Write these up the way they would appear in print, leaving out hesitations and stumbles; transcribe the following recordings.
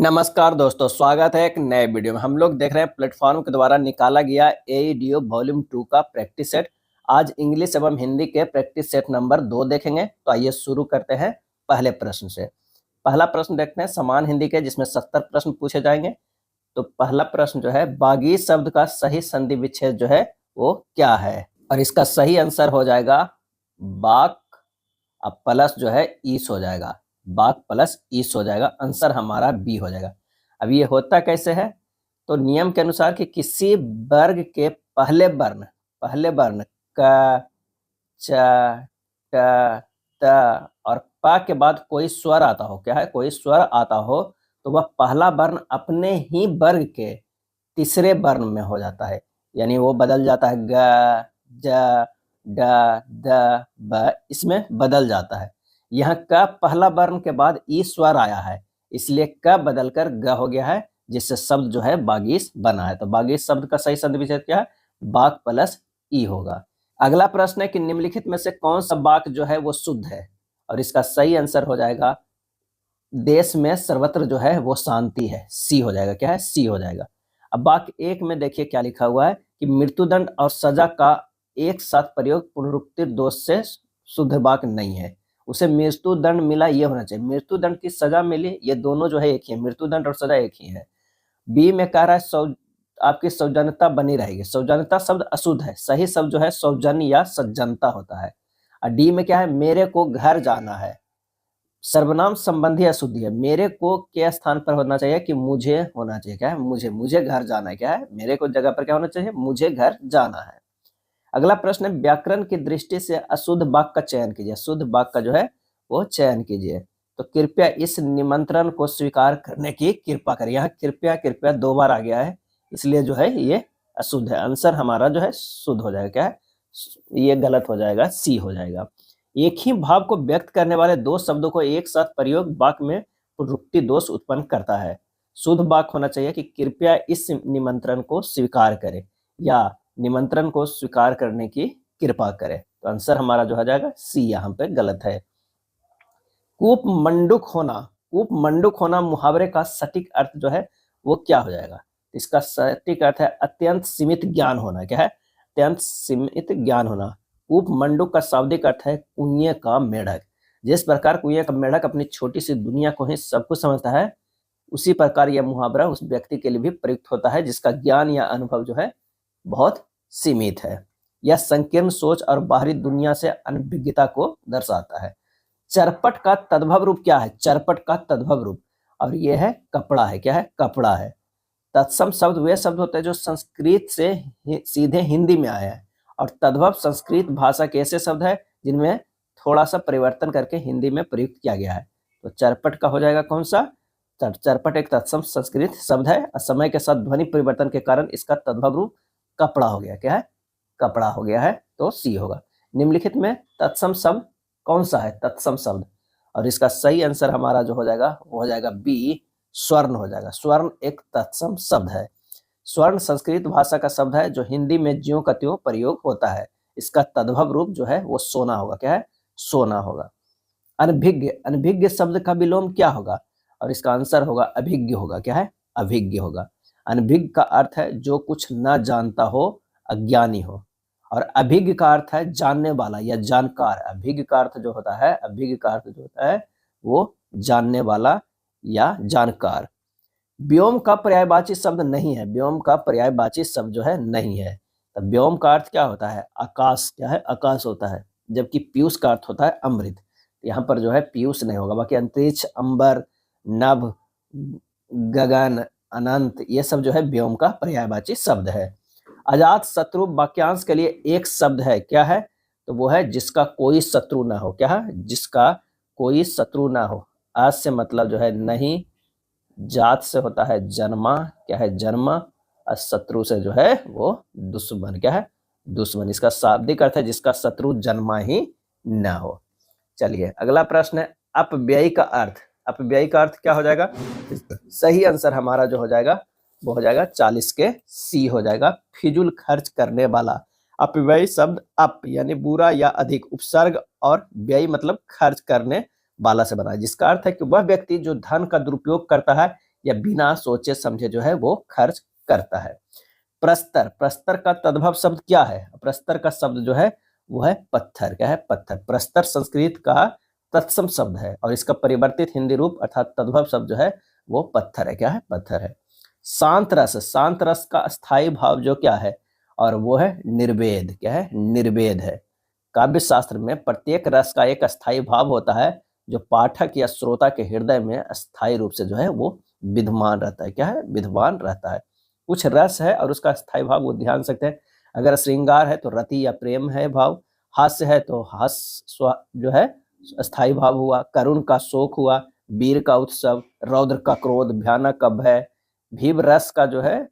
नमस्कार दोस्तों, स्वागत है एक नए वीडियो में। हम लोग देख रहे हैं प्लेटफॉर्म के द्वारा निकाला गया एईडीओ वॉल्यूम 2 का प्रैक्टिस सेट। आज इंग्लिश एवं हिंदी के प्रैक्टिस सेट नंबर 2 देखेंगे। तो आइए शुरू करते हैं पहले प्रश्न से। पहला प्रश्न देखते हैं समान हिंदी के, जिसमें 70 प्रश्न पूछे जाएंगे। तो पहला प्रश्न जो है, बागी शब्द का सही संधि विच्छेद जो है वो क्या है? और इसका सही आंसर हो जाएगा बाक, अब प्लस जो है ईस हो जाएगा। बाक प्लस ईस हो जाएगा, आंसर हमारा बी हो जाएगा। अब ये होता कैसे है? तो नियम के अनुसार कि किसी वर्ग के पहले वर्ण क, च, ट, त और प के बाद कोई स्वर आता हो, क्या है, कोई स्वर आता हो, तो वह पहला वर्ण अपने ही वर्ग के तीसरे वर्ण में हो जाता है। यानी वो बदल जाता है, ग, ज, ड, द, ब, इसमें बदल जाता है। यहाँ क पहला वर्ण के बाद ई स्वर आया है, इसलिए क बदलकर ग हो गया है, जिससे शब्द जो है बागीस बना है। तो बागीस शब्द का सही संधि विच्छेद क्या है? बाक प्लस ई होगा। अगला प्रश्न है कि निम्नलिखित में से कौन सा वाक्य जो है वो शुद्ध है? और इसका सही आंसर हो जाएगा देश में सर्वत्र जो है वो शांति है, सी हो जाएगा। क्या है? सी हो जाएगा। अब वाक्य एक में देखिए क्या लिखा हुआ है कि मृत्युदंड और सजा का एक साथ प्रयोग पुनरुक्ति दोष से शुद्ध वाक्य नहीं है। उसे मृत्युदंड मिला, ये होना चाहिए। मृत्युदंड की सजा मिली, ये दोनों जो है एक ही है, मृत्युदंड और सजा एक ही है। बी में कह रहा है आपकी सौजन्यता बनी रहेगी। सौजन्यता शब्द अशुद्ध है, सही शब्द जो है सौजन्य या सज्जनता होता है। और डी में क्या है? मेरे को घर जाना है। सर्वनाम संबंधी अशुद्धि है, मेरे को के स्थान पर होना चाहिए कि मुझे होना चाहिए। क्या है? मुझे घर जाना है। क्या है? मेरे को जगह पर क्या होना चाहिए? मुझे घर जाना है। अगला प्रश्न है व्याकरण की दृष्टि से अशुद्ध वाक्य का चयन कीजिए। शुद्ध वाक्य का जो है वो चयन कीजिए। तो कृपया इस निमंत्रण को स्वीकार करने की कृपा करें। यहाँ कृपया कृपया 2 बार आ गया है, इसलिए जो है ये अशुद्ध है। आंसर हमारा जो है शुद्ध हो जाएगा। क्या है? ये गलत हो जाएगा, सी हो जाएगा। एक ही भाव को व्यक्त करने वाले दो शब्दों को एक साथ प्रयोग वाक्य में पुनरुक्ति दोष उत्पन्न करता है। शुद्ध वाक्य होना चाहिए कि कृपया इस निमंत्रण को स्वीकार करें, या निमंत्रण को स्वीकार करने की कृपा करें। तो आंसर हमारा जो हो जाएगा सी यहाँ पे गलत है। कूप मंडूक होना मुहावरे का सटीक अर्थ जो है वो क्या हो जाएगा? इसका सटीक अर्थ है अत्यंत सीमित ज्ञान होना। क्या है? अत्यंत सीमित ज्ञान होना। कूप मंडूक का शाब्दिक अर्थ है कुएं का मेढक। जिस प्रकार कुएं का मेढक अपनी छोटी सी दुनिया को ही सब कुछ समझता है, उसी प्रकार यह मुहावरा उस व्यक्ति के लिए भी प्रयुक्त होता है जिसका ज्ञान या अनुभव जो है बहुत सीमित है। यह संकीर्ण सोच और बाहरी दुनिया से अनभिज्ञता को दर्शाता है। चरपट का तद्भव रूप क्या है? चरपट का तद्भव रूप, और यह है कपड़ा है। क्या है? कपड़ा है। तत्सम शब्द वे शब्द होते हैं जो संस्कृत से सीधे हिंदी में आए हैं, और तद्भव संस्कृत भाषा के ऐसे शब्द है जिनमें थोड़ा सा परिवर्तन करके हिंदी में प्रयुक्त किया गया है। तो चरपट का हो जाएगा कौन सा? चरपट एक तत्सम संस्कृत शब्द है, और समय के साथ ध्वनि परिवर्तन के कारण इसका तद्भव रूप कपड़ा हो गया। क्या है? कपड़ा हो गया है, तो सी होगा। निम्नलिखित में तत्सम शब्द कौन सा है? तत्सम शब्द, और इसका सही आंसर हमारा जो हो जाएगा वो हो जाएगा बी, स्वर्ण हो जाएगा। स्वर्ण एक तत्सम शब्द है। स्वर्ण संस्कृत भाषा का शब्द है जो हिंदी में ज्यों का त्यों प्रयोग होता है। इसका तद्भव रूप जो है वो सोना होगा। क्या है? सोना होगा। अनभिज्ञ शब्द का विलोम क्या होगा? और इसका आंसर होगा अभिज्ञ होगा। क्या है? अभिज्ञ होगा। अनभिज्ञ का अर्थ है जो कुछ न जानता हो, अज्ञानी हो, और अभिज्ञ का अर्थ है जानने वाला या जानकार। अभिज्ञ का अर्थ जो होता है, अभिज्ञ का अर्थ जो होता है वो जानने वाला या जानकार। व्योम का पर्यायवाची शब्द नहीं है। व्योम का पर्यायवाची शब्द जो है नहीं है। तो व्योम का अर्थ क्या होता है? आकाश। क्या है? आकाश होता है। जबकि पीयूष का अर्थ होता है अमृत। यहाँ पर जो है पीयूष नहीं होगा। बाकी अंतरिक्ष, अंबर, नभ, गगन, अनंत, ये सब जो है व्योम का पर्यायवाची शब्द है। अजात शत्रु वाक्यांश के लिए एक शब्द है। क्या है? तो वो है जिसका कोई शत्रु ना हो। क्या है? जिसका कोई शत्रु ना हो। आज से मतलब जो है नहीं, जात से होता है जन्मा। क्या है? जन्मा। और शत्रु से जो है वो दुश्मन। क्या है? दुश्मन। इसका शाब्दिक अर्थ है जिसका शत्रु जन्मा ही ना हो। चलिए अगला प्रश्न है अपव्यय का अर्थ। अपव्यय का अर्थ क्या हो जाएगा? सही आंसर हमारा जो हो जाएगा वो हो जाएगा 40 के सी हो जाएगा, फिजूल खर्च करने वाला। अपव्यय शब्द अप यानी बुरा या अधिक, उपसर्ग और व्यय मतलब खर्च करने वाला से बना है, जिसका अर्थ है कि वह व्यक्ति जो धन का दुरुपयोग करता है या बिना सोचे समझे जो है वो खर्च करता है। प्रस्तर, प्रस्तर का तद्भव शब्द क्या है? प्रस्तर का शब्द जो है वो है पत्थर। क्या है? पत्थर। प्रस्तर संस्कृत का तत्सम शब्द है और इसका परिवर्तित हिंदी रूप अर्थात तद्भव शब्द जो है वो पत्थर है। क्या है? पत्थर है। शांत रस, शांत रस का स्थायी भाव जो क्या है? और वो है निर्वेद। क्या है? निर्वेद है। काव्य शास्त्र में प्रत्येक रस का एक स्थायी भाव होता है जो पाठक या श्रोता के हृदय में स्थायी रूप से जो है वो विद्यमान रहता है। क्या है? विद्यमान रहता है। कुछ रस है और उसका स्थायी भाव वो ध्यान सकते हैं। अगर श्रृंगार है तो रति या प्रेम है भाव, हास्य है तो हास्य जो है स्थायी भाव हुआ, करुण का शोक हुआ, वीर का उत्सव, रौद्र का क्रोध, भयानक का भय, भीव रस का जो है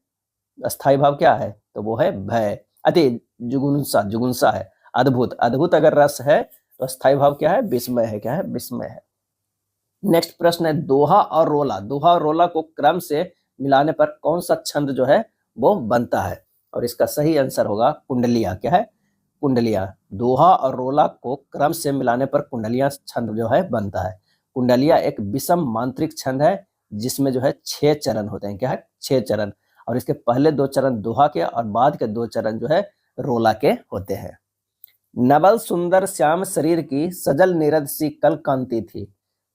स्थायी भाव क्या है? तो वो है भय। अति जुगुन्सा, जुगुन्सा है। अद्भुत, अद्भुत अगर रस है तो स्थायी भाव क्या है? विस्मय है। क्या है? विस्मय है। नेक्स्ट प्रश्न है दोहा और रोला। दोहा और रोला को क्रम से मिलाने पर कौन सा छंद जो है वो बनता है? और इसका सही आंसर होगा कुंडलिया। क्या है? कुंडलिया। दोहा और रोला को क्रम से मिलाने पर कुंडलिया छंद जो है बनता है। कुंडलिया एक विषम मांत्रिक छंद है जिसमें जो है 6 चरण होते हैं। क्या है? 6 चरण। और इसके पहले 2 चरण दोहा के और बाद के 2 चरण जो है रोला के होते हैं। नवल सुंदर श्याम शरीर की सजल नीरद सी कल कांति थी।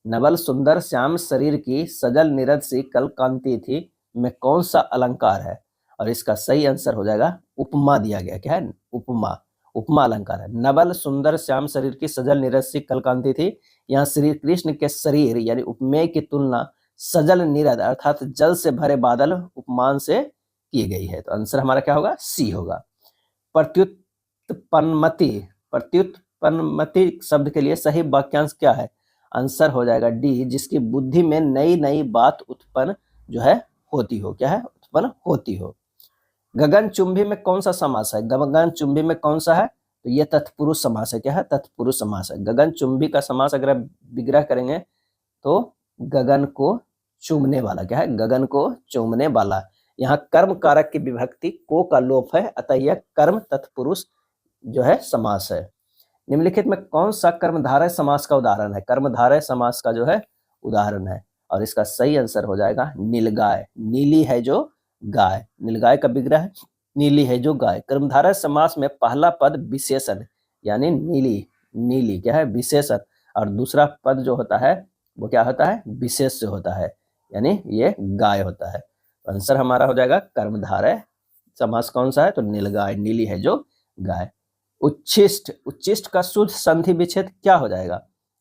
नवल सुंदर श्याम शरीर की सजल नीरद सी कल कांति थी में कौन सा अलंकार है? और इसका सही आंसर हो जाएगा उपमा दिया गया। क्या है? उपमा। उपमा अलंकार है। नवल सुंदर श्याम शरीर की सजल नीरद सी कल कांति थी। यहाँ श्री कृष्ण के शरीर यानी उपमेय की तुलना सजल नीरद अर्थात जल से भरे बादल उपमान से की गई है। तो आंसर हमारा क्या होगा? सी होगा। प्रत्युत्पन्नमति, प्रत्युत्पन्नमति शब्द के लिए सही वाक्यांश क्या है? आंसर हो जाएगा डी, जिसकी बुद्धि में नई नई बात उत्पन्न जो है होती हो। क्या है? उत्पन्न होती हो। गगनचुंबी में कौन सा समास है? गगनचुंबी में कौन सा है? तो ये तत्पुरुष समास है। क्या है? तत्पुरुष समास है। गगनचुंबी का समास अगर आप विग्रह करेंगे तो गगन को चूमने वाला। क्या है? गगन को चूमने वाला। यहाँ कर्म कारक की विभक्ति को का लोप है, अतः यह कर्म तत्पुरुष जो है समास है। निम्नलिखित में कौन सा कर्मधारय समास का उदाहरण है? कर्मधारय समास का जो है उदाहरण है और इसका सही आंसर हो जाएगा नीलगाय। नीली है जो गाय, नीलगाय का विग्रह है नीली है जो गाय। कर्मधारय समास में पहला पद विशेषण यानी नीली, नीली क्या है? विशेषण, और दूसरा पद जो होता है वो क्या होता है? विशेष से होता है यानी ये गाय होता है। आंसर हमारा हो जाएगा कर्मधारय समास कौन सा है? तो नीलगाय, नीली है जो गाय। उच्छिष्ट, उच्छिष्ट का शुद्ध संधि विच्छेद क्या हो जाएगा?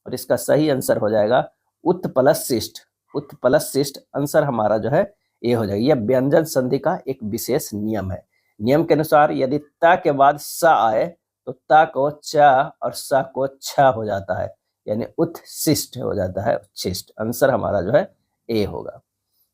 और इसका सही आंसर हो जाएगा उत्प्लस शिष्ट। उत्प्लस शिष्ट आंसर हमारा जो है ये हो जाएगा। यह व्यंजन संधि का एक विशेष नियम है। नियम के अनुसार यदि ता के बाद स आए तो ता को च और स को छ हो जाता है यानी उत्शिष्ट हो जाता है। उच्छिष्ट आंसर हमारा जो है ए होगा।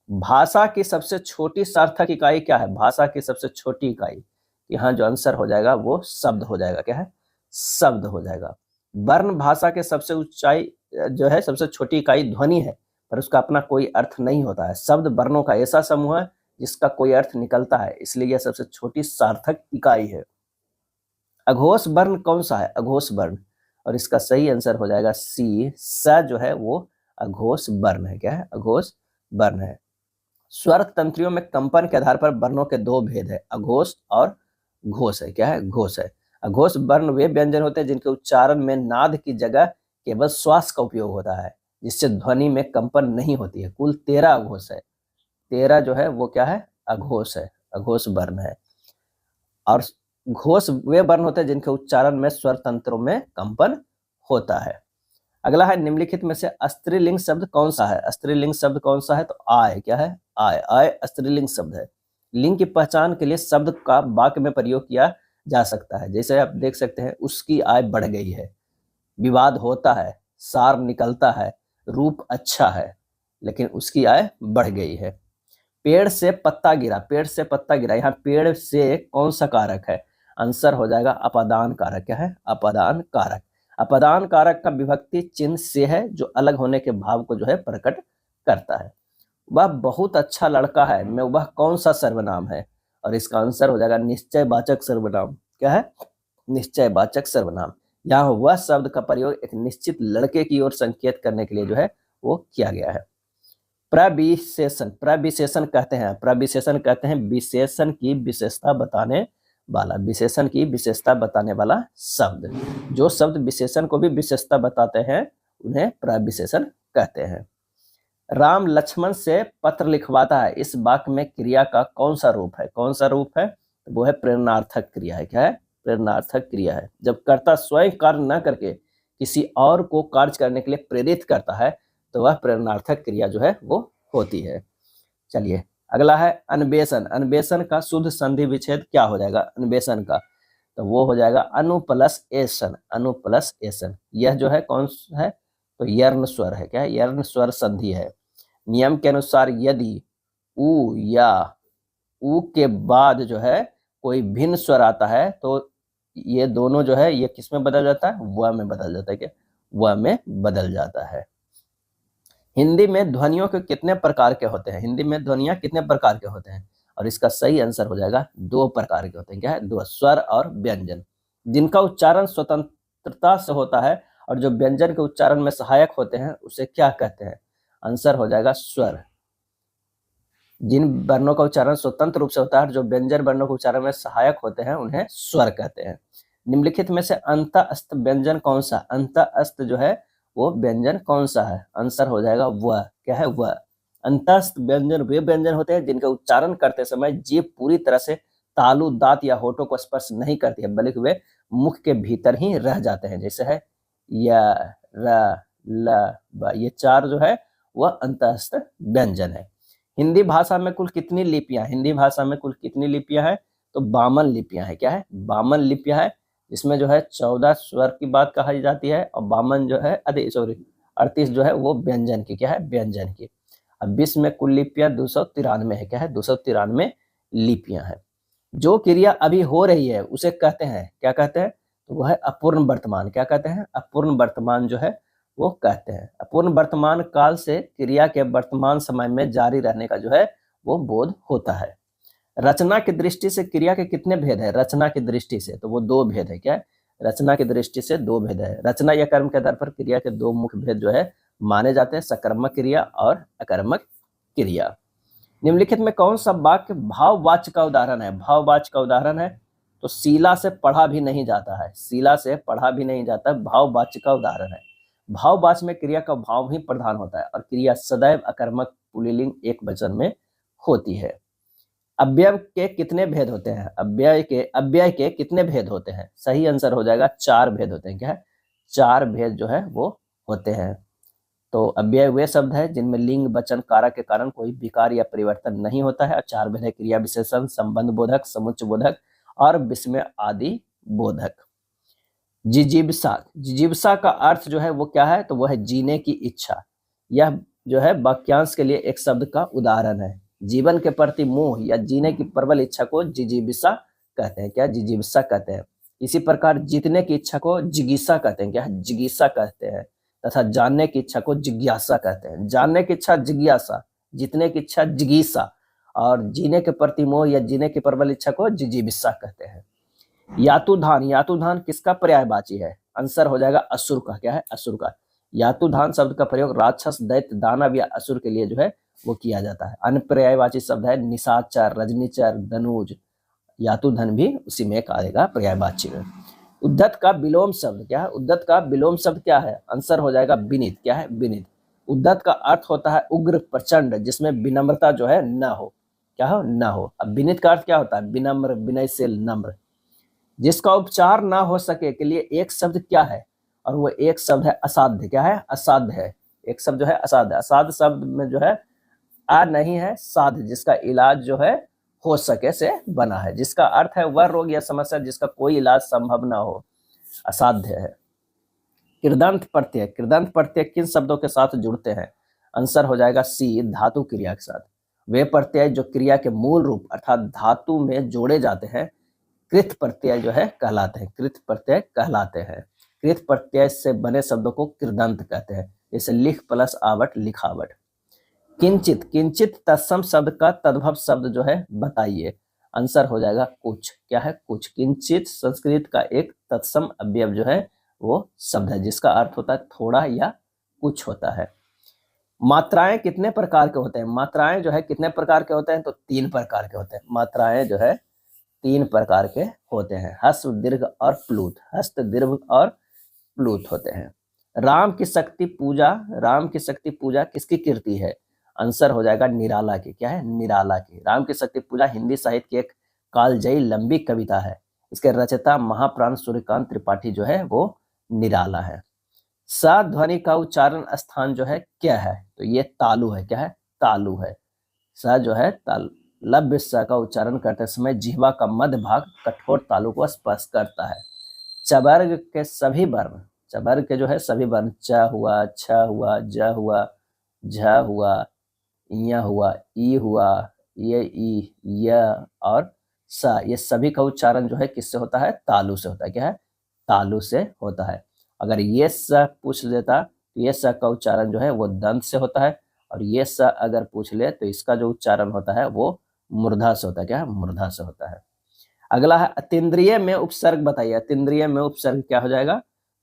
भाषा की सबसे छोटी सार्थक इकाई क्या है? भाषा की सबसे छोटी इकाई, यहाँ जो आंसर हो जाएगा वो शब्द हो जाएगा। क्या है? शब्द हो जाएगा। वर्ण भाषा के सबसे ऊंचाई जो है सबसे छोटी इकाई ध्वनि है, पर उसका अपना कोई अर्थ नहीं होता है। शब्द वर्णों का ऐसा समूह है जिसका कोई अर्थ निकलता है, इसलिए यह सबसे छोटी सार्थक इकाई है। अघोष वर्ण कौन सा है? अघोष वर्ण, और इसका सही आंसर हो जाएगा सी, स जो है वो अघोष वर्ण है। क्या है? अघोष वर्ण है। स्वर तंत्रियों में कंपन के आधार पर वर्णों के 2 भेद है, अघोष और घोष है। क्या है? घोष है। अघोष वर्ण वे व्यंजन होते हैं जिनके उच्चारण में नाद की जगह केवल श्वास का उपयोग होता है, जिससे ध्वनि में कंपन नहीं होती है। कुल 13 अघोष है। 13 जो है वो क्या है? अघोष है, अघोष वर्ण है। और घोष वे वर्ण होते हैं जिनके उच्चारण में स्वर तंत्रों में कंपन होता है। अगला है निम्नलिखित में से स्त्रीलिंग शब्द कौन सा है? स्त्रीलिंग शब्द कौन सा है? तो आय। क्या है? आय। आय स्त्रीलिंग शब्द है। लिंग की पहचान के लिए शब्द का वाक्य में प्रयोग किया जा सकता है। जैसे आप देख सकते हैं उसकी आय बढ़ गई है, विवाद होता है, सार निकलता है, रूप अच्छा है, लेकिन उसकी आय बढ़ गई है। पेड़ से पत्ता गिरा, पेड़ से पत्ता गिरा, यहाँ पेड़ से कौन सा कारक है? आंसर हो जाएगा अपादान कारक। क्या है? अपादान कारक। अपादान कारक का विभक्ति चिन्ह से है जो अलग होने के भाव को जो है प्रकट करता है। वह बहुत अच्छा लड़का है में वह कौन सा सर्वनाम है? और इसका आंसर हो जाएगा निश्चयवाचक सर्वनाम। क्या है? निश्चयवाचक सर्वनाम। यहाँ वह शब्द का प्रयोग एक निश्चित लड़के की ओर संकेत करने के लिए जो है वो किया गया है। प्रविशेषण, प्रविशेषण कहते हैं, प्रविशेषण कहते हैं विशेषण की विशेषता बताने वाला, विशेषण की विशेषता बताने वाला शब्द। जो शब्द विशेषण को भी विशेषता बताते हैं उन्हें प्रविशेषण कहते हैं। राम लक्ष्मण से पत्र लिखवाता है, इस वाक्य में क्रिया का कौन सा रूप है? कौन सा रूप है? वो है प्रेरणार्थक क्रिया है। क्या है? प्रेरणार्थक क्रिया है। जब कर्ता स्वयं कार्य न करके किसी और को कार्य करने के लिए प्रेरित करता है तो वह प्रेरणार्थक क्रिया जो है वो होती है। चलिए अगला है अन्वेषण। अन्वेषण का शुद्ध संधि विच्छेद क्या हो जाएगा अन्वेषण का? तो वो हो जाएगा अनु प्लस एसन, अनु प्लस एसन। यह जो है कौन है? तो यर्ण स्वर है। क्या है? यर्ण स्वर संधि है। नियम के अनुसार यदि उ या उ के बाद जो है कोई भिन्न स्वर आता है तो ये दोनों जो है ये किस में बदल जाता है? व में बदल जाता है। क्या? व में बदल जाता है। हिंदी में ध्वनियों के कितने प्रकार के होते हैं? हिंदी में ध्वनियां कितने प्रकार के होते हैं? और इसका सही आंसर हो जाएगा 2 प्रकार के होते हैं। क्या है? 2, स्वर और व्यंजन। जिनका उच्चारण स्वतंत्रता से होता है और जो व्यंजन के उच्चारण में सहायक होते हैं उसे क्या कहते हैं? आंसर हो जाएगा स्वर। जिन वर्णों का उच्चारण स्वतंत्र रूप से होता है और जो व्यंजन वर्णों के उच्चारण में सहायक होते हैं उन्हें स्वर कहते हैं। निम्नलिखित में से अंत अस्त व्यंजन कौन सा? अंत अस्त जो है वो व्यंजन कौन सा है? आंसर हो जाएगा व। क्या है? व। अंतस्थ व्यंजन वे व्यंजन होते हैं जिनका उच्चारण करते समय जीभ पूरी तरह से तालु, दांत या होठों को स्पर्श नहीं करती है बल्कि वे मुख के भीतर ही रह जाते हैं। जैसे है य, र, ल, ब। ये 4 जो है वह अंतस्थ व्यंजन है। हिंदी भाषा में कुल कितनी लिपियां? हिंदी भाषा में कुल कितनी लिपियां हैं? तो 52 लिपियां हैं। क्या है? 52 लिपियां हैं। इसमें जो है 14 स्वर की बात कही जाती है और 52 जो है 38 जो है वो व्यंजन की। क्या है? व्यंजन की। अब विश्व में कुल लिपियां 293 है। क्या है? 293 लिपियां हैं। जो क्रिया अभी हो रही है उसे कहते हैं, क्या कहते हैं? तो वह है अपूर्ण वर्तमान। क्या कहते हैं? अपूर्ण वर्तमान जो है वो कहते हैं। अपूर्ण वर्तमान काल से क्रिया के वर्तमान समय में जारी रहने का जो है वो बोध होता है। रचना की दृष्टि से क्रिया के कितने भेद है? रचना की दृष्टि से तो वो 2 भेद है। क्या है? रचना की दृष्टि से 2 भेद है। रचना या कर्म के आधार पर क्रिया के 2 मुख्य भेद जो है माने जाते हैं, सकर्मक क्रिया और अकर्मक क्रिया। निम्नलिखित में कौन सा वाक्य भाववाच्य का उदाहरण है? भाववाच्य का उदाहरण है तो शीला से पढ़ा भी नहीं जाता है। शीला से पढ़ा भी नहीं जाता, भाववाच्य का उदाहरण है। भाववाच्य में क्रिया का भाव ही प्रधान होता है और क्रिया सदैव अकर्मक पुल्लिंग एकवचन में होती है। अव्यय के कितने भेद होते हैं? अव्यय के कितने भेद होते हैं? सही आंसर हो जाएगा 4 भेद होते हैं। क्या है? 4 भेद जो है वो होते हैं। तो अव्यय वे शब्द है जिनमें लिंग, वचन, कारक के कारण कोई विकार या परिवर्तन नहीं होता है। और 4 भेद है क्रिया विशेषण, संबंध बोधक, समुच्चय बोधक और विस्मय आदि बोधक। जिजीविषा, जिजीविषा का अर्थ जो है वो क्या है? तो वो है जीने की इच्छा। यह जो है वाक्यांश के लिए एक शब्द का उदाहरण है। जीवन के प्रति मोह या जीने की प्रबल इच्छा को जिजीविषा कहते हैं। क्या? जिजीविषा कहते हैं। इसी प्रकार जीतने की इच्छा को जिगीषा कहते हैं। क्या? जिगीषा कहते हैं। तथा जानने की इच्छा को जिज्ञासा कहते हैं। जानने की इच्छा जिज्ञासा, जीतने की इच्छा जिगीषा और जीने के प्रति मोह या जीने की प्रबल इच्छा को जिजीविषा कहते हैं। यातुधान, यातुधान किसका पर्यायवाची है? आंसर हो जाएगा असुर का। क्या है? असुर का। यातुधान शब्द का प्रयोग राक्षस, दैत्य, दानव या असुर के लिए जो है वो किया जाता है। अन्य पर्यायवाची शब्द है निशाचर, रजनीचर, धनुज। यातुधन भी उसी में एक आएगा पर्यायवाची में। उद्धत का विलोम शब्द क्या है? उद्धत का विलोम शब्द क्या है? आंसर हो जाएगा विनीत। क्या है? विनीत। उद्धत का अर्थ होता है उग्र, प्रचंड, जिसमें विनम्रता जो है न हो। क्या हो? न हो। अब विनीत का अर्थ क्या होता है? विनम्र, विनयशील, नम्र। जिसका उपचार ना हो सके के लिए एक शब्द क्या है? और वो एक शब्द है असाध्य। क्या है? असाध्य है। एक शब्द जो है असाध्य। असाध्य शब्द में जो है आ नहीं है, साध्य, जिसका इलाज जो है हो सके से बना है, जिसका अर्थ है वह रोग या समस्या जिसका कोई इलाज संभव ना हो, असाध्य है। कृदंत प्रत्यय, कृदंत प्रत्यय किन शब्दों के साथ जुड़ते हैं? आंसर हो जाएगा सी, धातु क्रिया के साथ। वे प्रत्यय जो क्रिया के मूल रूप अर्थात धातु में जोड़े जाते हैं कृत प्रत्यय जो है कहलाते हैं। कृत प्रत्यय कहलाते हैं। कृत प्रत्यय से बने शब्दों को कृदंत कहते हैं। जैसे लिख प्लस आवट, लिखावट। किंचित, किंचित तत्सम शब्द का तद्भव शब्द जो है बताइए। आंसर हो जाएगा कुछ। क्या है? कुछ। किंचित संस्कृत का एक तत्सम अवयव जो है वो शब्द है जिसका अर्थ होता है थोड़ा या कुछ होता है। मात्राएं कितने प्रकार के होते हैं? मात्राएं जो है कितने प्रकार के होते हैं? तो 3 प्रकार के होते हैं। मात्राएं जो है 3 प्रकार के होते हैं, ह्रस्व, दीर्घ और प्लुत। हस्त, दीर्घ और प्लुत होते हैं। राम की शक्ति पूजा, राम की शक्ति पूजा किसकी कीर्ति है? आंसर हो जाएगा निराला की। क्या है? निराला की। राम की शक्ति पूजा हिंदी साहित्य की एक कालजयी लंबी कविता है। इसके रचयिता महाप्राण सूर्यकांत त्रिपाठी जो है वो निराला है। स ध्वनि का उच्चारण स्थान जो है क्या है? तो ये तालु है। क्या है? तालु है। स जो है लभ्य स का उच्चारण करते समय जिह्वा का मध्य भाग कठोर तालु को स्पर्श करता है। चवर्ग के सभी वर्ण, चवर्ग के जो है सभी वर्ण, च हुआ, छ हुआ, ज हुआ, झ हुआ, य हुआ, ई हुआ, ये ई, य और स, ये सभी का उच्चारण जो है किससे होता है? तालु से होता है। क्या है? तालु से होता है। अगर ये स पूछ लेता तो ये स का उच्चारण जो है वो दंत से होता है, और ये स अगर पूछ ले तो इसका जो उच्चारण होता है वो मूर्धा से होता है। क्या है? मूर्धा से होता है। अगला है अतीन्द्रिय में उपसर्ग बताइए। अतीन्द्रिय में उपसर्ग क्या हो जाएगा?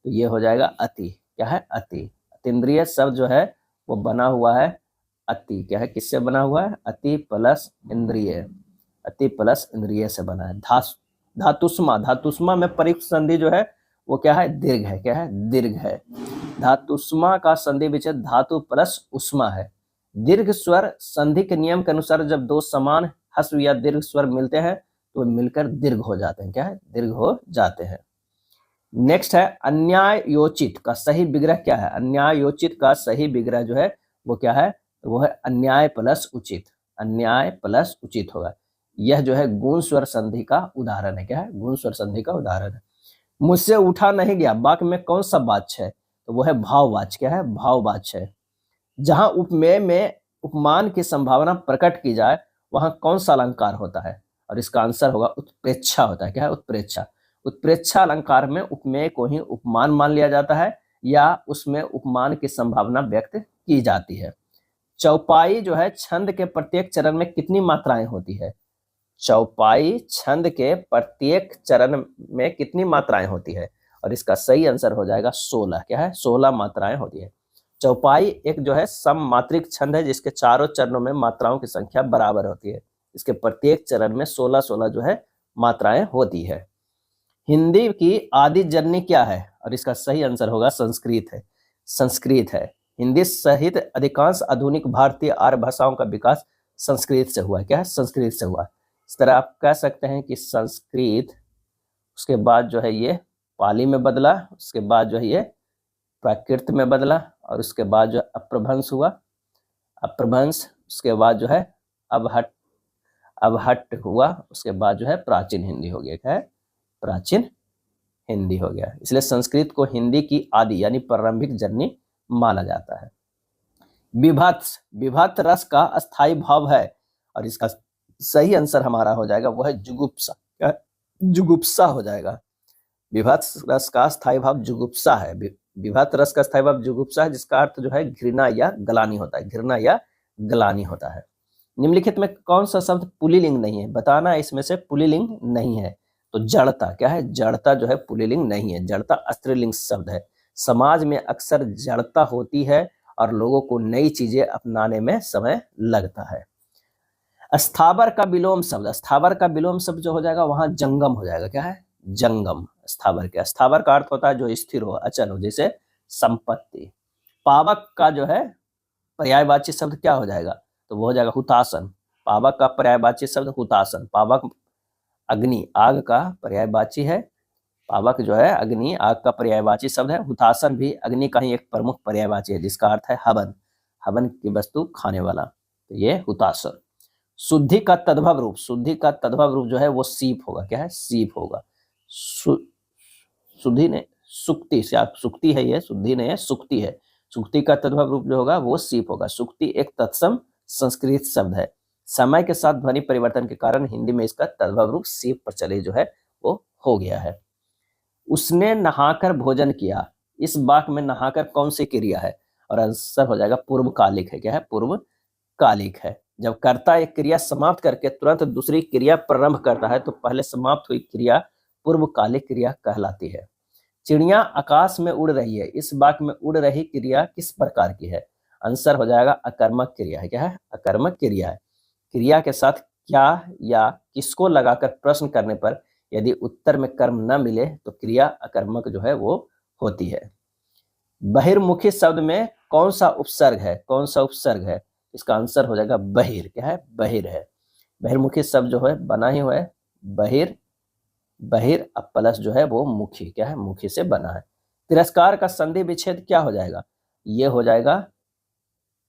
तो ये हो जाएगा अति। क्या है? अति। अतीन्द्रिय शब्द जो है वो बना हुआ है अति। क्या है? किससे बना हुआ है? अति प्लस इंद्रिय। अति प्लस इंद्रिय से बना है। धातुष्मा, धातुष्मा में प्रयुक्त संधि जो है वो क्या है? दीर्घ है। क्या है? दीर्घ है। धातुष्मा का संधि विच्छेद धातु प्लस उष्मा है। दीर्घ स्वर संधि के नियम के अनुसार जब दो समान ह्रस्व या दीर्घ स्वर मिलते हैं तो मिलकर दीर्घ हो जाते हैं। क्या है? दीर्घ हो जाते हैं। नेक्स्ट है अन्यायोचित का सही विग्रह क्या है? अन्यायोचित का सही विग्रह जो है वो क्या है? वो है अन्याय प्लस उचित। अन्याय प्लस उचित होगा। यह जो है गुण स्वर संधि का उदाहरण है। क्या है? गुण स्वर संधि का उदाहरण है। मुझसे उठा नहीं गया वाक्य में कौन सा वाच्य है? तो वो है भाववाच्य। क्या है? भाववाच्य है। जहां उपमेय में उपमान की संभावना प्रकट की जाए वहां कौन सा अलंकार होता है? और इसका आंसर होगा उत्प्रेक्षा होता है। क्या है? उत्प्रेक्षा। उत्प्रेक्षा अलंकार में उपमेय को ही उपमान मान लिया जाता है या उसमें उपमान की संभावना व्यक्त की जाती है। चौपाई जो है छंद के प्रत्येक चरण में कितनी मात्राएं होती है? चौपाई छंद के प्रत्येक चरण में कितनी मात्राएं होती है? और इसका सही आंसर हो जाएगा 16। क्या है? 16 मात्राएं होती है। चौपाई एक जो है सममात्रिक छंद है जिसके चारों चरणों में मात्राओं की संख्या बराबर होती है। इसके प्रत्येक चरण में 16-16 जो है मात्राएं होती है। हिंदी की आदि जननी क्या है? और इसका सही आंसर होगा संस्कृत है। संस्कृत है। हिंदी सहित अधिकांश आधुनिक भारतीय आर्य भाषाओं का विकास संस्कृत से हुआ है। क्या है? संस्कृत से हुआ है। इस तरह आप कह सकते हैं कि संस्कृत, उसके बाद जो है ये पाली में बदला, उसके बाद जो है ये प्राकृत में बदला, और उसके बाद जो अप्रभंश हुआ, अप्रभंश, उसके बाद जो है अबहट्ट हुआ, उसके बाद जो है प्राचीन हिंदी हो गया। क्या है? प्राचीन हिंदी हो गया। इसलिए संस्कृत को हिंदी की आदि यानी प्रारंभिक जननी माना जाता है। विभत्स, विभक्त रस का अस्थाई भाव है, और इसका सही आंसर हमारा हो जाएगा वो है जुगुप्सा। क्या? जुगुप्सा हो जाएगा। विभत्स रस का स्थायी भाव जुगुप्सा है। विभत्त रस का स्थायी भाव जुगुप्सा है, जिसका अर्थ जो है घृणा या गलानी होता है। घृणा या गलानी होता है। निम्नलिखित में कौन सा शब्द पुल्लिंग नहीं है? बताना इसमें से पुल्लिंग नहीं है। तो जड़ता। क्या है? जड़ता जो है पुल्लिंग नहीं है। जड़ता स्त्रीलिंग शब्द है। समाज में अक्सर जड़ता होती है और लोगों को नई चीजें अपनाने में समय लगता है। स्थावर का विलोम शब्द, स्थावर का विलोम शब्द जो हो जाएगा वहां जंगम हो जाएगा। क्या है? जंगम। स्थावर क्या? स्थावर का अर्थ होता है जो स्थिर हो, अचल हो, जैसे संपत्ति। पावक का जो है पर्यायवाची शब्द क्या हो जाएगा? तो वो हो जाएगा हुतासन। पावक का पर्यायवाची शब्द हुतासन। पावक अग्नि, आग का पर्यायवाची है। पावक जो है अग्नि, आग का पर्यायवाची शब्द है। हुतासन भी अग्नि का ही एक प्रमुख पर्यायवाची है जिसका अर्थ है हवन, हवन की वस्तु खाने वाला। तो ये हुतासन। शुद्धि का तद्भव रूप, शुद्धि का तद्भव रूप जो है वो सीप होगा। क्या है? सीप होगा। शुद्धि ने सुक्ति से, आप सुक्ति है, ये शुद्धि नहीं है, सुक्ति है। सुक्ति का तद्भव रूप जो होगा वो सीप होगा। सुक्ति एक तत्सम संस्कृत शब्द है। समय के साथ ध्वनि परिवर्तन के कारण हिंदी में इसका तद्भव रूप सीप प्रचलित जो है वो हो गया है। उसने नहाकर भोजन किया, इस वाक्य में नहाकर कौन सी क्रिया है? और आंसर हो जाएगा पूर्वकालिक है। क्या है? पूर्वकालिक है। जब कर्ता एक क्रिया समाप्त करके तुरंत दूसरी क्रिया प्रारंभ करता है तो पहले समाप्त हुई क्रिया पूर्वकालिक क्रिया कहलाती है। चिड़िया आकाश में उड़ रही है, इस वाक्य में उड़ रही क्रिया किस प्रकार की है? आंसर हो जाएगा अकर्मक क्रिया है। क्या है? अकर्मक क्रिया है। क्रिया के साथ क्या या किसको लगाकर प्रश्न करने पर यदि उत्तर में कर्म न मिले तो क्रिया अकर्मक जो है वो होती है। बहिर्मुखी शब्द में कौन सा उपसर्ग है? कौन सा उपसर्ग है? इसका आंसर हो जाएगा बहिर। क्या है? बहिर है। बहिर्मुखी शब्द जो है बना ही हुआ है बहिर, बहिर अब प्लस जो है वो मुखी। क्या है? मुखी से बना है। तिरस्कार का संधि विच्छेद क्या हो जाएगा? ये हो जाएगा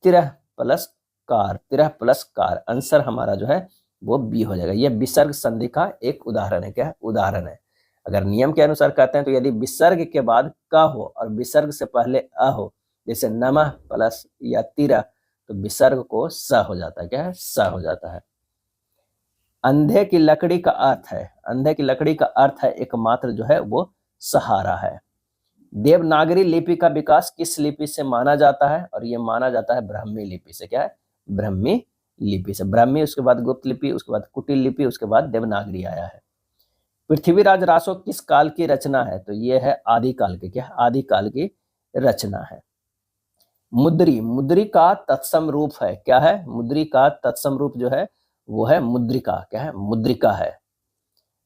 तिरह प्लस कार। तिरह प्लस कार आंसर हमारा जो है वो बी हो जाएगा। ये विसर्ग संधि का एक उदाहरण है। क्या है? उदाहरण है। अगर नियम के अनुसार कहते हैं तो यदि विसर्ग के बाद क हो और विसर्ग से पहले अ हो, जैसे नमः प्लस या तिरह, तो विसर्ग को स हो जाता है। क्या है? स हो जाता है। अंधे की लकड़ी का अर्थ है, अंधे की लकड़ी का अर्थ है एकमात्र जो है वो सहारा है। देवनागरी लिपि का विकास किस लिपि से माना जाता है? और ये माना जाता है ब्राह्मी लिपि से। क्या है? ब्राह्मी लिपि से। ब्राह्मी, उसके बाद गुप्त लिपि, उसके बाद कुटिल लिपि, उसके बाद देवनागरी आया है। पृथ्वीराज रासो किस काल की रचना है? तो ये है आदिकाल की। क्या? आदिकाल की रचना है। मुद्री, मुद्री का तत्सम रूप है। क्या है? मुद्री का तत्सम रूप जो है वो है मुद्रिका। क्या है? मुद्रिका है।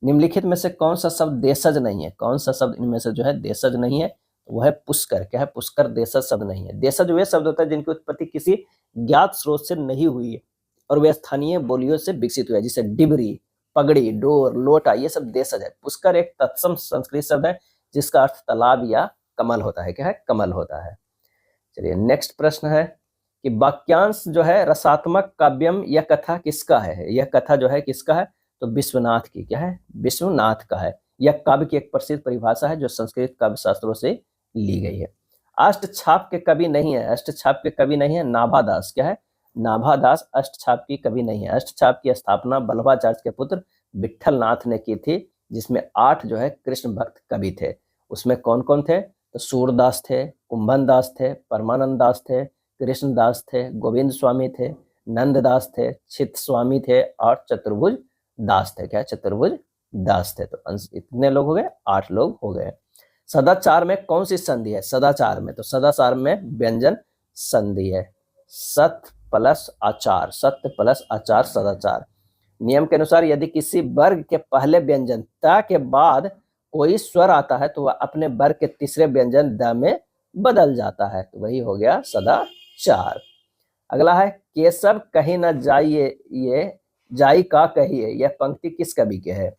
निम्नलिखित में से कौन सा शब्द देशज नहीं है? कौन सा शब्द इनमें से जो है देशज नहीं है? वो है पुष्कर। क्या है? पुष्कर देशज शब्द नहीं है। देशज वे शब्द होता है जिनकी उत्पत्ति किसी ज्ञात स्रोत से नहीं हुई है और वे स्थानीय बोलियों से विकसित हुए, जैसे डिबरी, पगड़ी, डोर, लोटा, ये सब देशज है। पुष्कर एक तत्सम संस्कृत शब्द है जिसका अर्थ तालाब या कमल होता है। क्या है? कमल होता है। चलिए नेक्स्ट प्रश्न है कि वाक्यांश जो है रसात्मक काव्यम, यह कथा किसका है? यह कथा जो है किसका है? तो विश्वनाथ की। क्या है? विश्वनाथ का है। यह काव्य की एक प्रसिद्ध परिभाषा है जो संस्कृत काव्य शास्त्रों से ली गई है। अष्टछाप के कवि नहीं है। अष्टछाप के कवि नहीं है नाभादास। क्या है? नाभादास अष्टछाप की कवि नहीं है। अष्टछाप की स्थापना बल्लभाचार्य के पुत्र विठल नाथ ने की थी, जिसमें 8 जो है कृष्ण भक्त कवि थे। उसमें कौन कौन थे? तो सूरदास थे, कुंभन दास थे, परमानंद दास थे, कृष्णदास थे, गोविंद स्वामी थे, नंददास थे, चित स्वामी थे और चतुर्भुज दास थे। क्या? चतुर्भुज दास थे। तो इतने लोग हो गए, 8 लोग हो गए। सदाचार में कौन सी संधि है? सदाचार में, तो सदाचार में व्यंजन संधि है। सत प्लस आचार, सत्य प्लस आचार सदाचार। नियम के अनुसार यदि किसी वर्ग के पहले व्यंजन त के बाद कोई स्वर आता है तो वह अपने वर्ग के तीसरे व्यंजन द में बदल जाता है, तो वही हो गया सदाचार। अगला है केशव कहीं न जाइए, ये जाई का कहिए, यह पंक्ति किस कवि के है?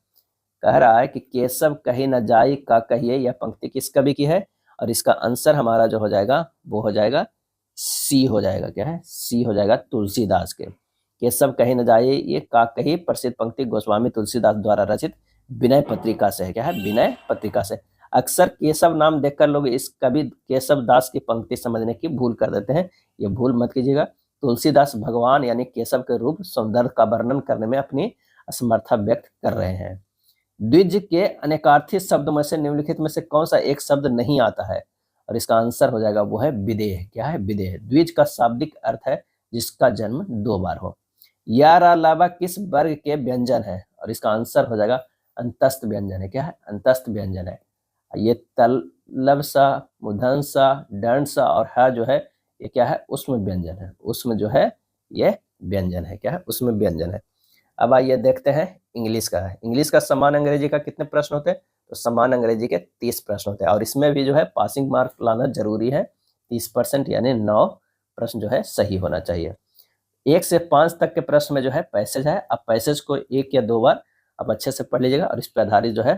कह रहा है कि केशव कहीं न जाई का कहिए, यह पंक्ति किस कवि की है? और इसका आंसर हमारा जो हो जाएगा वो हो जाएगा सी हो जाएगा। क्या है? सी हो जाएगा तुलसीदास के। केशव कहीं न जाइए ये का कही प्रसिद्ध पंक्ति गोस्वामी तुलसीदास द्वारा रचित विनय पत्रिका से है। क्या है? विनय पत्रिका से। अक्सर केशव नाम देखकर लोग इस कवि केशव दास की पंक्ति समझने की भूल कर देते हैं, ये भूल मत कीजिएगा। तुलसीदास भगवान यानी केशव के रूप सौंदर्य का वर्णन करने में अपनी असमर्था व्यक्त कर रहे हैं। द्विज के अनेकार्थी शब्द में से निम्नलिखित में से कौन सा एक शब्द नहीं आता है? और इसका आंसर हो जाएगा वो है विदेह। क्या है? विदेह। द्विज का शाब्दिक अर्थ है जिसका जन्म 2 बार हो। यार अलावा किस वर्ग के व्यंजन है? और इसका आंसर हो जाएगा अंतस्थ व्यंजन है। क्या है? अंतस्थ व्यंजन है। ये तलब सा, मूर्धन सा, दंड सा और है जो है ये क्या है? उष्म व्यंजन है। उष्म जो है ये व्यंजन है। क्या है? उष्म व्यंजन है। अब आइए देखते हैं इंग्लिश का है। इंग्लिश का समान अंग्रेजी का कितने प्रश्न होते हैं? तो समान अंग्रेजी के 30 प्रश्न होते हैं और इसमें भी जो है पासिंग मार्क लाना जरूरी है। 30% यानी 9 प्रश्न जो है सही होना चाहिए। 1 से 5 तक के प्रश्न में जो है पैसेज है। अब पैसेज को 1 या 2 बार आप अच्छे से पढ़ लीजिएगा और इस पर आधारित जो है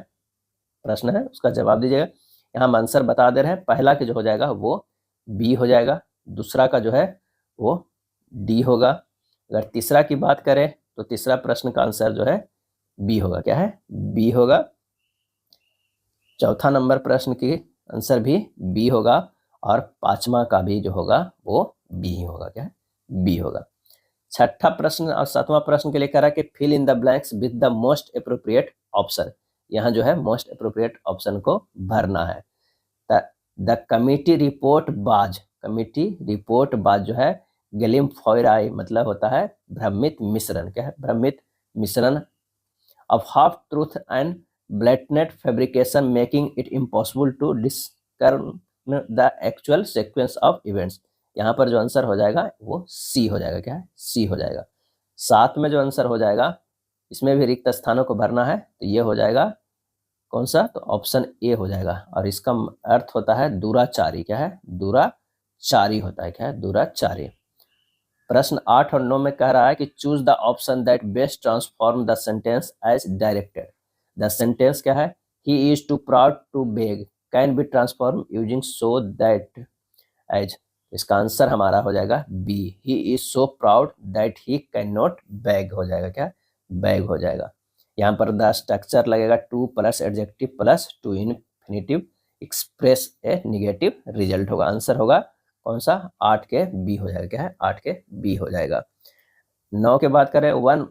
प्रश्न है उसका जवाब दीजिएगा। यहाँ हम आंसर बता दे रहे हैं। पहला के जो हो जाएगा वो बी हो जाएगा, दूसरा का जो है वो डी होगा। अगर तीसरा की बात करें तो तीसरा प्रश्न का आंसर जो है बी होगा। क्या है? बी होगा। चौथा नंबर प्रश्न की आंसर भी बी होगा और 5वां का भी जो होगा वो बी ही होगा। क्या है? बी होगा। छठा प्रश्न और 7वां प्रश्न के लिए कह रहा है कि fill in the blanks with the most appropriate option. यहाँ जो है मोस्ट अप्रोप्रिएट ऑप्शन को भरना है। The committee report was, committee report was जो है गलिम फॉयराई मतलब होता है भ्रमित मिश्रण। क्या है? भ्रमित मिश्रण of half truth and blatant fabrication making it impossible to discern the actual sequence of events. यहाँ पर जो आंसर हो जाएगा वो सी हो जाएगा। क्या है? सी हो जाएगा। 7 में जो आंसर हो जाएगा, इसमें भी रिक्त स्थानों को भरना है, तो ये हो जाएगा कौन सा? तो ऑप्शन ए हो जाएगा। और इसका अर्थ होता है दुराचारी। क्या है? दुराचारी होता है। क्या है? दुराचारी। प्रश्न 8 और 9 में कह रहा है कि choose the option that best transform the sentence as directed. The sentence क्या है? He is too proud to beg can be transform using so that as. इसका आंसर हमारा हो जाएगा B. He is so proud that he can not beg हो जाएगा। क्या? Beg हो जाएगा। यहाँ पर द स्ट्रक्चर लगेगा too plus adjective plus to infinitive express a negative result होगा। आंसर होगा कौन सा? 8 के बी हो जाएगा। क्या है? 8 के बी हो जाएगा। 9 के बात करें, one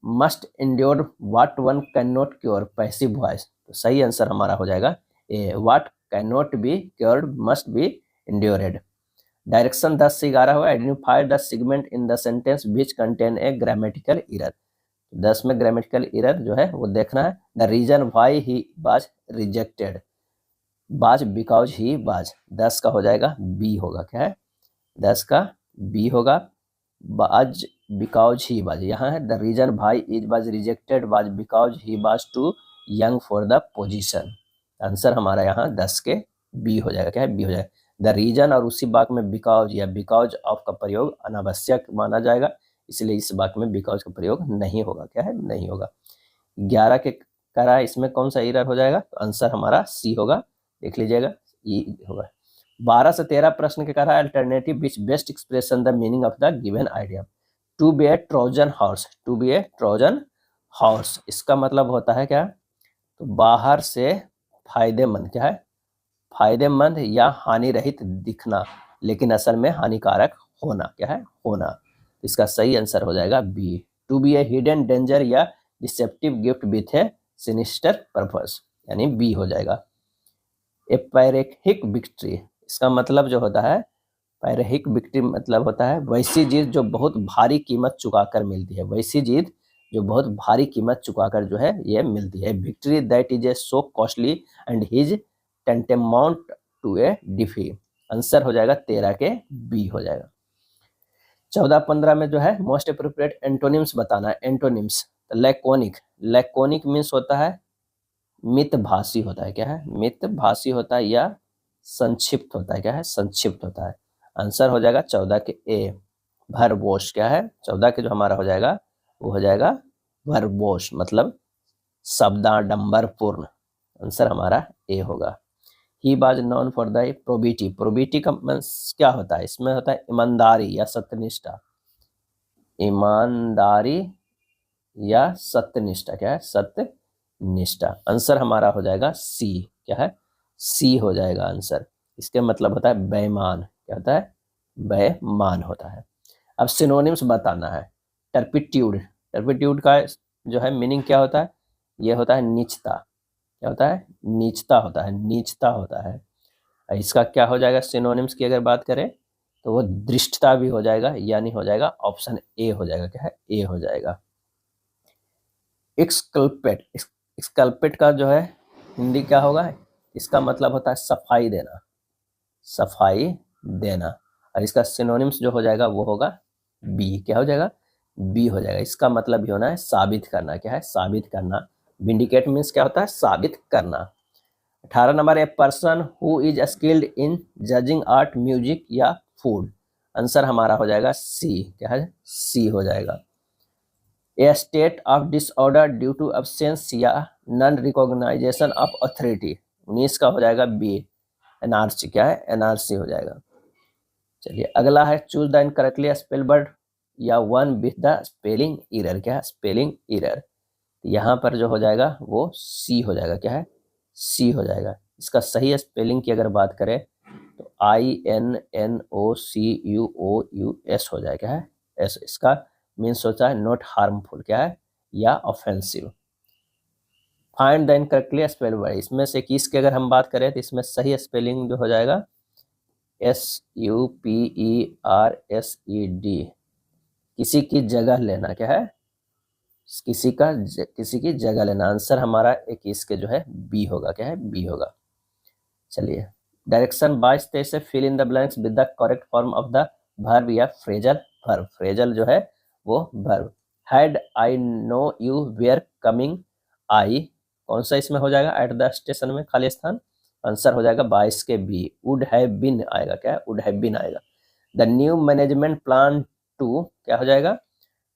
must endure what one can not cure passive voice. तो सही आंसर हमारा हो जाएगा A. What can not be cured must be endured. Direction 10 से 11 हुआ, identify the segment in the sentence which contain a grammatical error. 10 में grammatical error जो है वो देखना है। The reason why he was rejected, was because he was. 10 का हो जाएगा बी होगा। क्या है? 10 का बी होगा। वाज बिकॉज ही वाज, यहाँ है the reason why is was rejected was because he was too young for the position. Answer हमारा यहाँ 10 के बी हो जाएगा। क्या है? बी हो जाएगा। द रीजन और उसी वाक्य में बिकॉज या बिकॉज ऑफ का प्रयोग अनावश्यक माना जाएगा, इसलिए इस वाक्य में बिकॉज का प्रयोग नहीं होगा। क्या है? नहीं होगा। 11 के करा इसमें कौन सा एरर हो जाएगा? तो आंसर हमारा सी होगा। देख लीजिएगा, ई होगा। 12 से 13 प्रश्न के करा alternative which best expression the meaning of the given idea. To be a Trojan horse, to be a Trojan horse, इसका मतलब होता है क्या? तो बाहर से फायदेमंद। क्या है? फायदेमंद या हानि रहित दिखना, लेकिन असल में हानिकारक होना। क्या है? होना। इसका सही आंसर हो जाएगा B. To be a hidden danger या deceptive gift with a sinister purpose, यानी बी हो जाएगा। ए पैरेहिक विक्ट्री, इसका मतलब जो होता है, पैरेहिक विक्ट्री मतलब होता है वैसी जीत जो बहुत भारी कीमत चुकाकर मिलती है। वैसी जीत जो बहुत भारी कीमत चुकाकर जो है ये मिलती है। Victory that is a so costly and his tantamount to a defeat. Answer हो जाएगा 13 के बी हो जाएगा। 14-15 में जो है मोस्ट अप्रोप्रिएट एंटोनिम्स बताना है। एंटोनिम्स लैकोनिक, लैकोनिक मीन्स होता है मितभाषी होता है। क्या है? मितभाषी होता है या संक्षिप्त होता है। क्या है? संक्षिप्त होता है। आंसर हो जाएगा 14 के ए भरबोश। क्या है? 14 के जो हमारा हो जाएगा वो हो जाएगा भरबोश, मतलब शब्दाडंबर पूर्ण। आंसर हमारा ए होगा। He was non for the probity, probity का क्या होता है? इसमें होता है ईमानदारी या सत्यनिष्ठा। ईमानदारी या सत्यनिष्ठा। क्या है? सत्यनिष्ठा। आंसर हमारा हो जाएगा सी। क्या है? सी हो जाएगा आंसर। इसके मतलब होता है बेईमान। क्या होता है? बेईमान होता है। अब सिनोनिम्स बताना है। टर्पिट्यूड, टर्पिट्यूड का जो है मीनिंग क्या होता है? ये होता है नीचता। क्या होता है? नीचता होता है। नीचता होता है। इसका क्या हो जाएगा सिनोनिम्स की अगर बात करें तो वो दृष्टता भी हो जाएगा, यानी हो जाएगा ऑप्शन ए हो जाएगा। क्या है? ए हो जाएगा। एक्सकल्पेट, एक्सकल्पेट का जो है हिंदी क्या होगा? इसका मतलब होता है सफाई देना, सफाई देना। और इसका सिनोनिम्स जो हो जाएगा वो होगा बी। क्या हो जाएगा? बी हो जाएगा। इसका मतलब भी होना है साबित करना। क्या है? साबित करना। विंडिकेट मीन्स क्या होता है? साबित करना। 18 number, a person who is skilled in judging art music या फूड। आंसर हमारा हो जाएगा सी। क्या है? सी हो जाएगा। A state of disorder due to absence या नॉन रिकॉग्नाइजेशन ऑफ अथॉरिटी। 19 का हो जाएगा बी एनआरसी। क्या है? एनआरसी हो जाएगा। चलिए अगला है choose the incorrectly spell word या one with the spelling error. क्या है? Spelling error. यहाँ पर जो हो जाएगा वो सी हो जाएगा। क्या है? सी हो जाएगा। इसका सही स्पेलिंग की अगर बात करें तो INNOCUOUS हो जाएगा। क्या है? एस। इसका मीन्स होता है नॉट हार्मफुल। क्या है? या offensive. Find the incorrectly spelled word, इसमें से किस की अगर हम बात करें तो इसमें सही स्पेलिंग जो हो जाएगा SUPERSED। किसी की जगह लेना। क्या है? किसी की जगह लेना। आंसर हमारा 21 के जो है बी होगा। क्या है? बी होगा। चलिए डायरेक्शन 22-23 से fill in the blanks with the correct form of the verb या फ्रेजल वर्ब। फ्रेजल जो है वो verb. Had I know you were coming, I कौन सा इसमें हो जाएगा एट द स्टेशन में खाली स्थान, आंसर हो जाएगा 22 के बी। वुड हैव बीन आएगा, क्या है वुड हैव बीन आएगा। The new management plan to क्या हो जाएगा,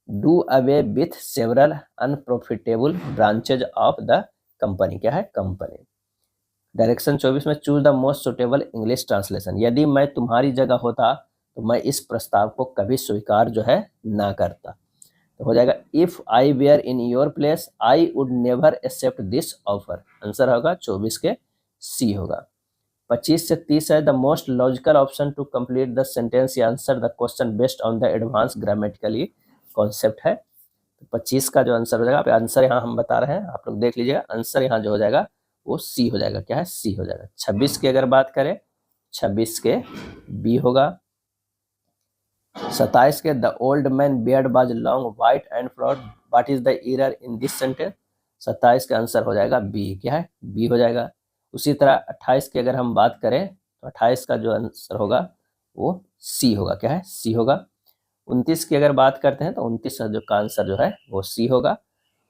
do away with several unprofitable branches of the company, क्या है कंपनी। डायरेक्शन 24 में choose the most suitable English translation. यदि मैं तुम्हारी जगह होता तो मैं इस प्रस्ताव को कभी स्वीकार जो है ना करता। तो हो जाएगा if I were in your place I would never accept this offer, answer होगा 24 के सी होगा। 25 से 30 है the most logical option to complete the sentence या answer the question based on the advance grammatically concept है। तो 25 का जो आंसर हो जाएगा, आंसर यहाँ हम बता रहे हैं, आप लोग देख लीजिएगा, आंसर यहाँ जो हो जाएगा वो सी हो जाएगा, क्या है सी हो जाएगा। 26 की अगर बात करें, 26 के बी होगा। 27 के the old man beard was long white and flat, what is the error in this sentence, 27 का आंसर हो जाएगा बी, क्या है बी हो जाएगा। उसी तरह 28 की अगर हम बात करें तो 28 का जो आंसर होगा वो सी होगा, क्या है सी होगा। 29 की अगर बात करते हैं तो 29 का आंसर जो है वो सी होगा।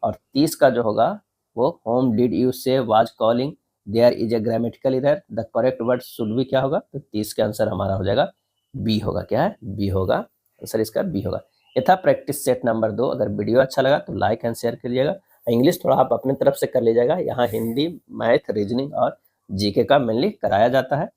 और 30 का जो होगा वो whom did you say was calling there is a grammatical error, the correct word should be क्या होगा, तो 30 का आंसर हमारा हो जाएगा बी होगा, क्या है बी होगा, आंसर इसका बी होगा। ये था प्रैक्टिस सेट नंबर 2। अगर वीडियो अच्छा लगा तो लाइक एंड शेयर करिएगा। इंग्लिश थोड़ा आप अपनी तरफ से कर लीजिएगा, यहाँ हिंदी, मैथ, रीजनिंग और जीके का मेनली कराया जाता है।